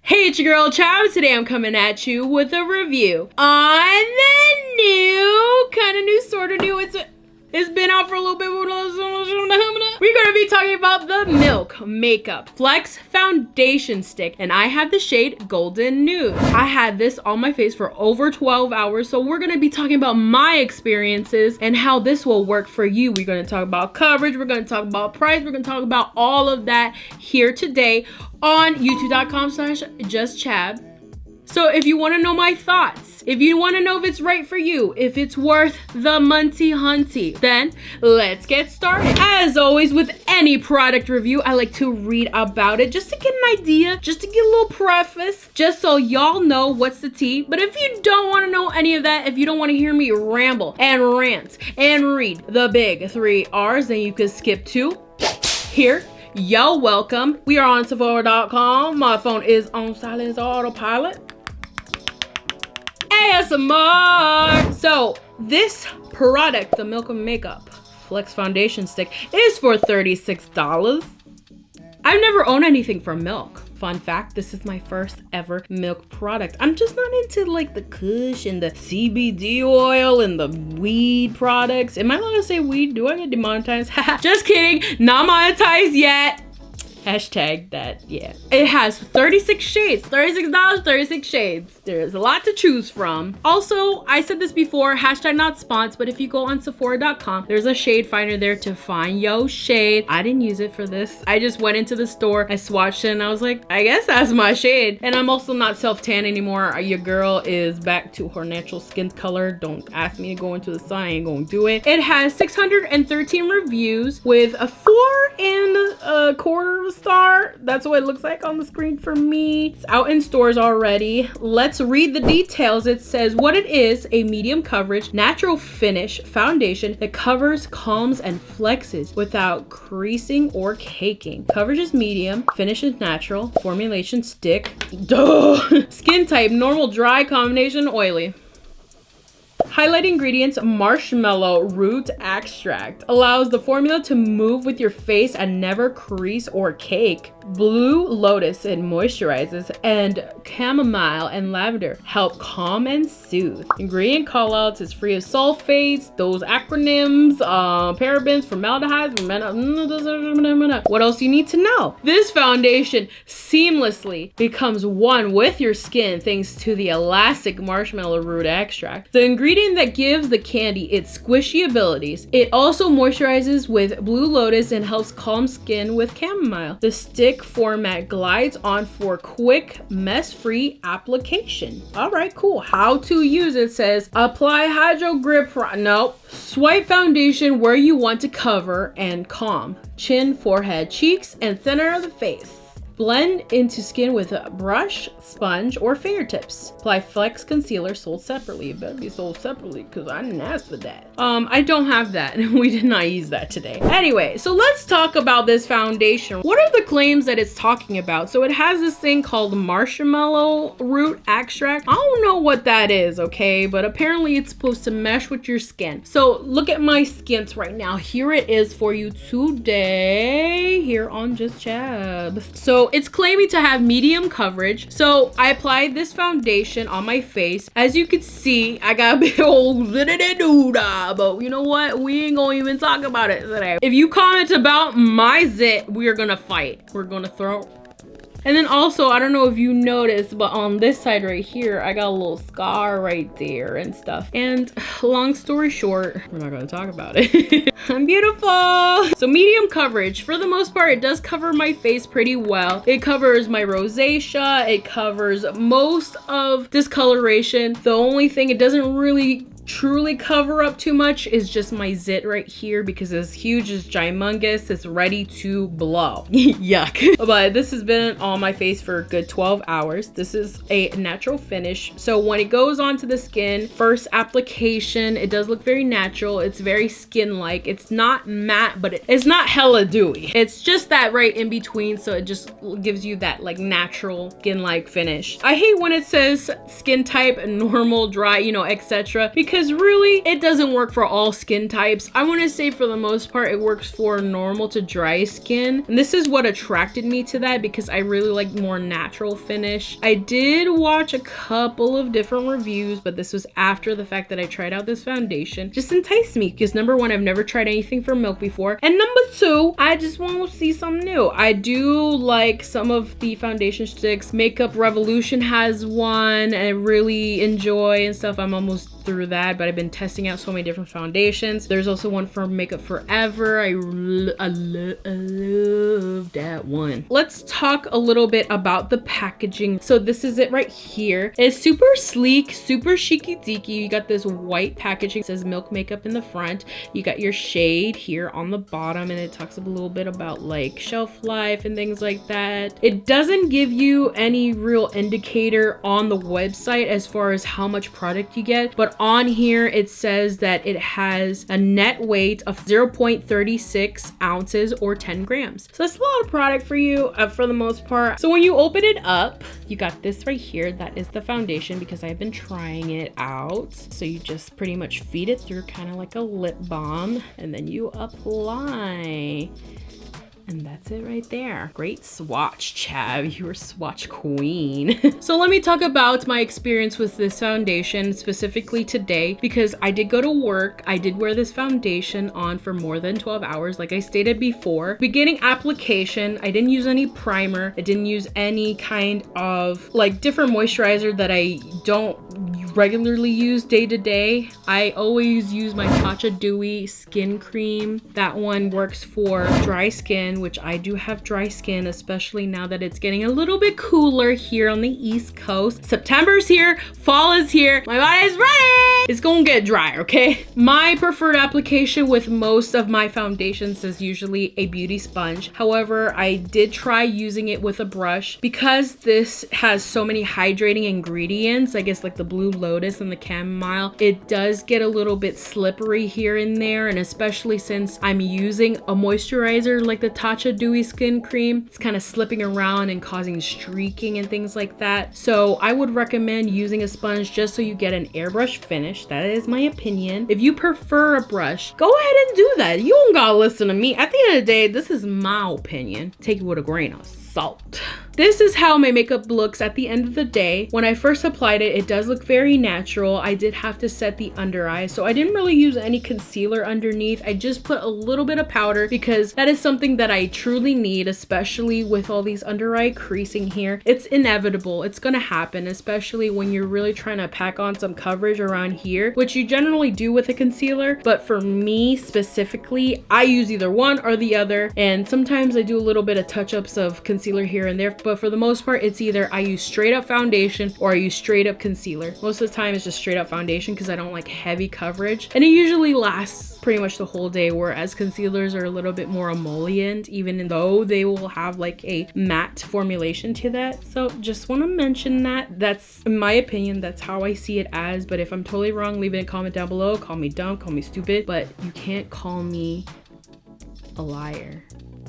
Hey, it's your girl Chab. Today I'm coming at you with a review on the new, sort of new. It's been out for a little bit. We're gonna be talking about the Milk Makeup Flex Foundation Stick, and I have the shade Golden Nude. I had this on my face for over 12 hours, so we're gonna be talking about my experiences and how this will work for you. We're gonna talk about coverage, we're gonna talk about price, we're gonna talk about all of that here today on youtube.com/justchab. So if you want to know my thoughts, if you want to know if it's right for you, if it's worth the munty hunty, then let's get started. As always, with any product review, I like to read about it just to get an idea, just to get a little preface, just so y'all know what's the tea. But if you don't want to know any of that, if you don't want to hear me ramble and rant and read the big 3 R's, then you can skip to here. You're welcome. We are on Sephora.com. My phone is on silent autopilot. ASMR. So this product, the Milk Makeup Flex Foundation Stick, is for $36. I've never owned anything from Milk. Fun fact, this is my first ever Milk product. I'm just not into like the Kush and the CBD oil and the weed products. Am I allowed to say weed? Do I get demonetized? Just kidding, not monetized yet. Hashtag that, yeah. It has 36 shades, $36, 36 shades. There's a lot to choose from. Also, I said this before, hashtag not spons, but if you go on Sephora.com, there's a shade finder there to find your shade. I didn't use it for this. I just went into the store, I swatched it, and I was like, I guess that's my shade. And I'm also not self-tan anymore. Your girl is back to her natural skin color. Don't ask me to go into the sun, I ain't gonna do it. It has 613 reviews with a 4.25 star. That's what it looks like on the screen for me. It's out in stores already. Let's read the details. It says what it is: a medium coverage, natural finish foundation that covers, calms, and flexes without creasing or caking. Coverage is medium, finish is natural, formulation stick. Duh. Skin type normal, dry, combination oily. Highlight ingredients: marshmallow root extract. Allows the formula to move with your face and never crease or cake. Blue lotus, it moisturizes, and chamomile and lavender help calm and soothe. Ingredient callouts: is free of sulfates, those acronyms, parabens, formaldehydes, what else you need to know? This foundation seamlessly becomes one with your skin thanks to the elastic marshmallow root extract, the ingredient that gives the candy its squishy abilities. It also moisturizes with blue lotus and helps calm skin with chamomile. The stick format glides on for quick, mess-free application. All right, cool. How to use it says apply hydro grip. Nope. Swipe foundation where you want to cover and calm. Chin, forehead, cheeks, and center of the face. Blend into skin with a brush, sponge, or fingertips. Apply Flex Concealer sold separately. It better be sold separately because I didn't ask for that. I don't have that. We did not use that today. Anyway, so let's talk about this foundation. What are the claims that it's talking about? So it has this thing called marshmallow root extract. I don't know what that is, okay? But apparently it's supposed to mesh with your skin. So look at my skins right now. Here it is for you today here on Just Chab. So it's claiming to have medium coverage. So I applied this foundation on my face. As you can see, I got a big old zit-a-doo-dah, but you know what? We ain't gonna even talk about it today. If you comment about my zit, we are gonna fight. We're gonna throw. And then also, I don't know if you noticed, but on this side right here, I got a little scar right there and stuff. And long story short, we're not gonna talk about it. I'm beautiful. So medium coverage. For the most part, it does cover my face pretty well. It covers my rosacea. It covers most of discoloration. The only thing it doesn't really truly cover up too much is just my zit right here because it's huge, it's gymongous, it's ready to blow. Yuck. But this has been on my face for a good 12 hours. This is a natural finish. So when it goes onto the skin, first application, it does look very natural. It's very skin-like. It's not matte, but it's not hella dewy. It's just that right in between. So it just gives you that like natural skin-like finish. I hate when it says skin type, normal, dry, you know, etc. because because really it doesn't work for all skin types. I want to say for the most part it works for normal to dry skin, and this is what attracted me to that because I really like more natural finish. I did watch a couple of different reviews, but this was after the fact that I tried out this foundation. Just enticed me because number one, I've never tried anything from Milk before, and number two, I just want to see something new. I do like some of the foundation sticks. Makeup Revolution has one I really enjoy and stuff. I'm almost through that, but I've been testing out so many different foundations. There's also one from Makeup Forever. I love that one. Let's talk a little bit about the packaging. So this is it right here. It's super sleek, super chicy deaky. You got this white packaging. It says Milk Makeup in the front. You got your shade here on the bottom, and it talks a little bit about like shelf life and things like that. It doesn't give you any real indicator on the website as far as how much product you get, but on here it says that it has a net weight of 0.36 ounces or 10 grams. So that's a lot of product for you for the most part. So when you open it up, you got this right here. That is the foundation because I've been trying it out. So you just pretty much feed it through kind of like a lip balm, and then you apply. And that's it right there. Great swatch, Chab. You're a swatch queen. So let me talk about my experience with this foundation specifically today, because I did go to work. I did wear this foundation on for more than 12 hours, like I stated before. Beginning application, I didn't use any primer. I didn't use any kind of like different moisturizer that I don't regularly use day to day. I always use my Tatcha Dewy skin cream. That one works for dry skin, which I do have dry skin, especially now that it's getting a little bit cooler here on the East Coast. September's here, fall is here, my body is ready. It's gonna get drier, okay? My preferred application with most of my foundations is usually a beauty sponge. However, I did try using it with a brush because this has so many hydrating ingredients, I guess like the blue lotus and the chamomile. It does get a little bit slippery here and there, and especially since I'm using a moisturizer like the Tatcha Dewy skin cream, it's kind of slipping around and causing streaking and things like that. So I would recommend using a sponge just so you get an airbrush finish. That is my opinion. If you prefer a brush, go ahead and do that. You don't gotta listen to me. At the end of the day, this is my opinion. Take it with a grain of salt. This is how my makeup looks at the end of the day. When I first applied it, it does look very natural. I did have to set the under eye, so I didn't really use any concealer underneath. I just put a little bit of powder because that is something that I truly need, especially with all these under eye creasing here. It's inevitable. It's gonna happen, especially when you're really trying to pack on some coverage around here, which you generally do with a concealer. But for me specifically, I use either one or the other, and sometimes I do a little bit of touch-ups of concealer here and there, but for the most part, it's either I use straight up foundation or I use straight up concealer. Most of the time it's just straight up foundation because I don't like heavy coverage, and it usually lasts pretty much the whole day, whereas concealers are a little bit more emollient, even though they will have like a matte formulation to that. So just want to mention that. That's in my opinion, that's how I see it as, but if I'm totally wrong, leave it in a comment down below. Call me dumb, call me stupid, but you can't call me a liar,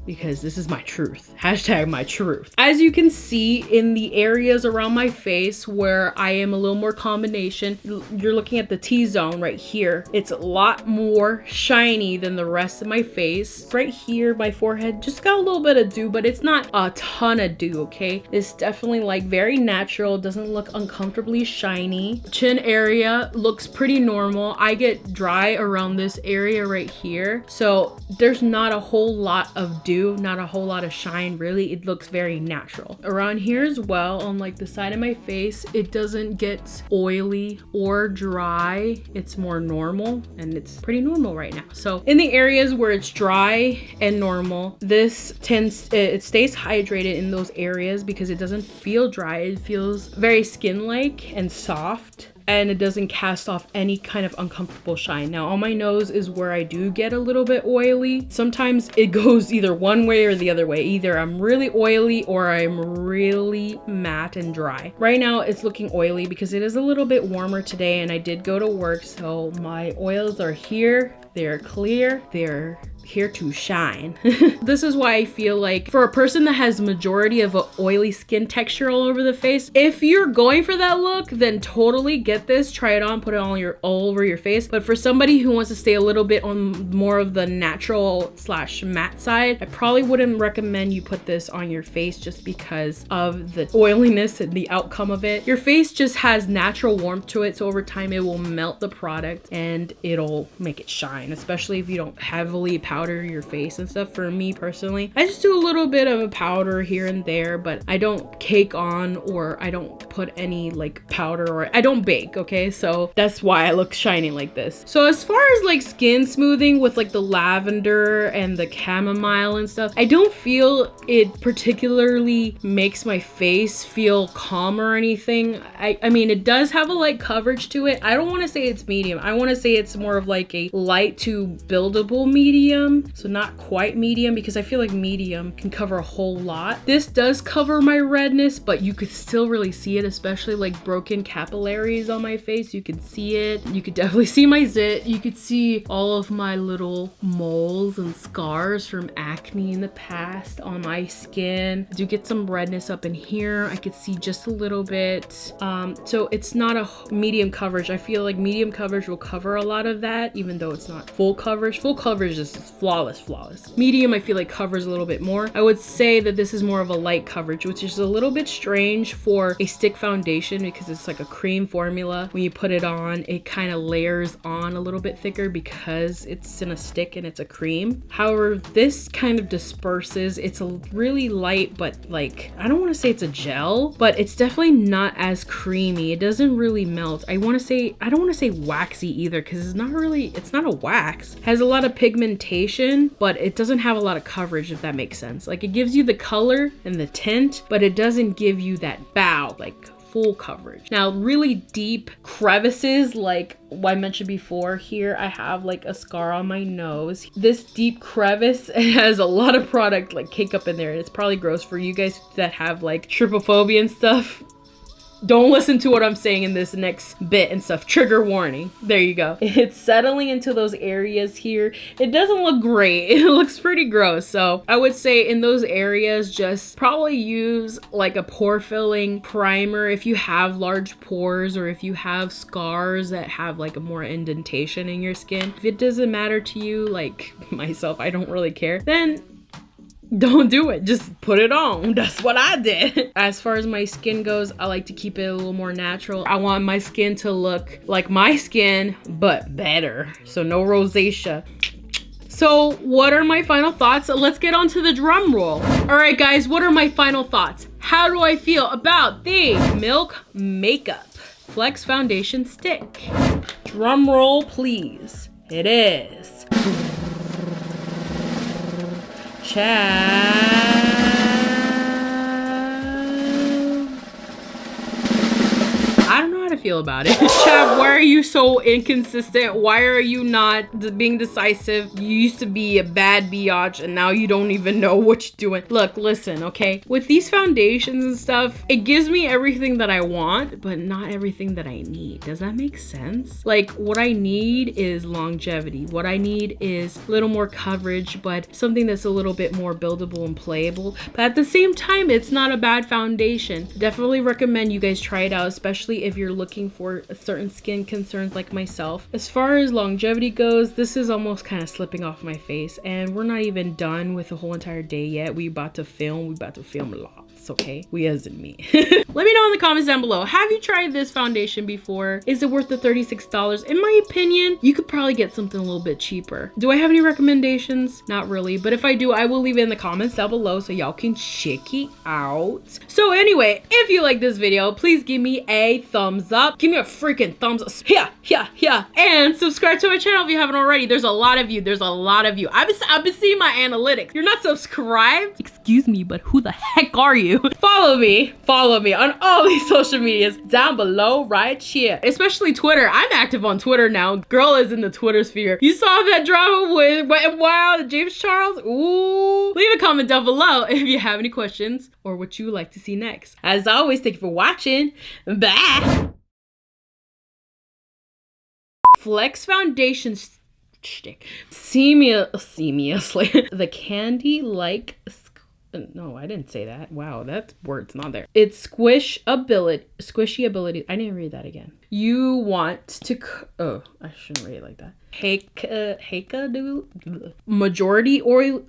because this is my truth. Hashtag my truth. As you can see in the areas around my face where I am a little more combination, you're looking at the T-zone right here. It's a lot more shiny than the rest of my face. Right here, my forehead just got a little bit of dew, but it's not a ton of dew, okay? It's definitely like very natural. Doesn't look uncomfortably shiny. Chin area looks pretty normal. I get dry around this area right here, so there's not a whole lot of dew, not a whole lot of shine really. It looks very natural. Around here as well, on like the side of my face, it doesn't get oily or dry. It's more normal, and it's pretty normal right now. So in the areas where it's dry and normal, this it stays hydrated in those areas because it doesn't feel dry. It feels very skin-like and soft, and it doesn't cast off any kind of uncomfortable shine. Now on my nose is where I do get a little bit oily. Sometimes it goes either one way or the other way. Either I'm really oily or I'm really matte and dry. Right now it's looking oily because it is a little bit warmer today and I did go to work, so my oils are here. They're clear, they're here to shine. This is why I feel like for a person that has majority of an oily skin texture all over the face, if you're going for that look, then totally get this, try it on, put it on all over your face. But for somebody who wants to stay a little bit on more of the natural / matte side, I probably wouldn't recommend you put this on your face just because of the oiliness and the outcome of it. Your face just has natural warmth to it, so over time it will melt the product and it'll make it shine, especially if you don't heavily powder your face and stuff. For me personally, I just do a little bit of a powder here and there, but I don't cake on, or I don't put any like powder, or I don't bake, okay? So that's why I look shiny like this. So as far as like skin smoothing with like the lavender and the chamomile and stuff, I don't feel it particularly makes my face feel calm or anything. I mean, it does have a light coverage to it. I don't want to say it's medium. I want to say it's more of like a light to buildable medium. So not quite medium, because I feel like medium can cover a whole lot. This does cover my redness, but you could still really see it, especially like broken capillaries on my face. You can see it. You could definitely see my zit. You could see all of my little moles and scars from acne in the past on my skin. I do get some redness up in here. I could see just a little bit. So it's not a medium coverage. I feel like medium coverage will cover a lot of that, even though it's not full coverage. Full coverage is flawless. Medium, I feel like covers a little bit more. I would say that this is more of a light coverage, which is a little bit strange for a stick foundation because it's like a cream formula. When you put it on, it kind of layers on a little bit thicker because it's in a stick and it's a cream. However, this kind of disperses. It's a really light, but like, I don't want to say it's a gel, but it's definitely not as creamy. It doesn't really melt. I don't want to say waxy either, because it's not a wax. It has a lot of pigmentation, but it doesn't have a lot of coverage, if that makes sense. Like, it gives you the color and the tint, but it doesn't give you that bow, like full coverage. Now, really deep crevices, like I mentioned before, here I have like a scar on my nose. This deep crevice has a lot of product like cake up in there, and it's probably gross for you guys that have like trypophobia and stuff. Don't listen to what I'm saying in this next bit and stuff. Trigger warning. There you go. It's settling into those areas here. It doesn't look great. It looks pretty gross. So I would say in those areas, just probably use like a pore filling primer if you have large pores, or if you have scars that have like a more indentation in your skin. If it doesn't matter to you, like myself, I don't really care, then don't do it. Just put it on. That's what I did. As far as my skin goes, I like to keep it a little more natural. I want my skin to look like my skin, but better. So no rosacea. So what are my final thoughts? Let's get on to the drum roll. All right, guys, what are my final thoughts? How do I feel about the Milk Makeup Flex Foundation Stick? Drum roll, please. It is Chab. I don't know how to feel about it. Chab, why are you so inconsistent? Why are you not being decisive? You used to be a bad biatch and now you don't even know what you're doing. Look, listen, okay? With these foundations and stuff, it gives me everything that I want, but not everything that I need. Does that make sense? Like, what I need is longevity. What I need is a little more coverage, but something that's a little bit more buildable and playable. But at the same time, it's not a bad foundation. Definitely recommend you guys try it out, especially if you're looking for certain skin concerns like myself. As far as longevity goes, this is almost kind of slipping off my face, and we're not even done with the whole entire day yet. We about to film a lot. Okay, we as in me. Let me know in the comments down below, have you tried this foundation before? Is it worth the $36? In my opinion, you could probably get something a little bit cheaper. Do I have any recommendations? Not really, but if I do, I will leave it in the comments down below so y'all can check it out. So anyway, if you like this video, please give me a thumbs up. Give me a freaking thumbs up. Yeah. And subscribe to my channel if you haven't already. There's a lot of you. I've been seeing my analytics. You're not subscribed? Excuse me, but who the heck are you? Follow me on all these social medias down below right here, especially Twitter. I'm active on Twitter now. Girl is in the Twitter sphere. You saw that drama with Wet n Wild, James Charles? Ooh. Leave a comment down below if you have any questions or what you would like to see next. As always, thank you for watching. Bye. Flex Foundation seamlessly. The candy like. No, I didn't say that. Wow, that word's not there. It's squishy ability. I didn't read that again. You want to. Oh, I shouldn't read it like that. Majority oil.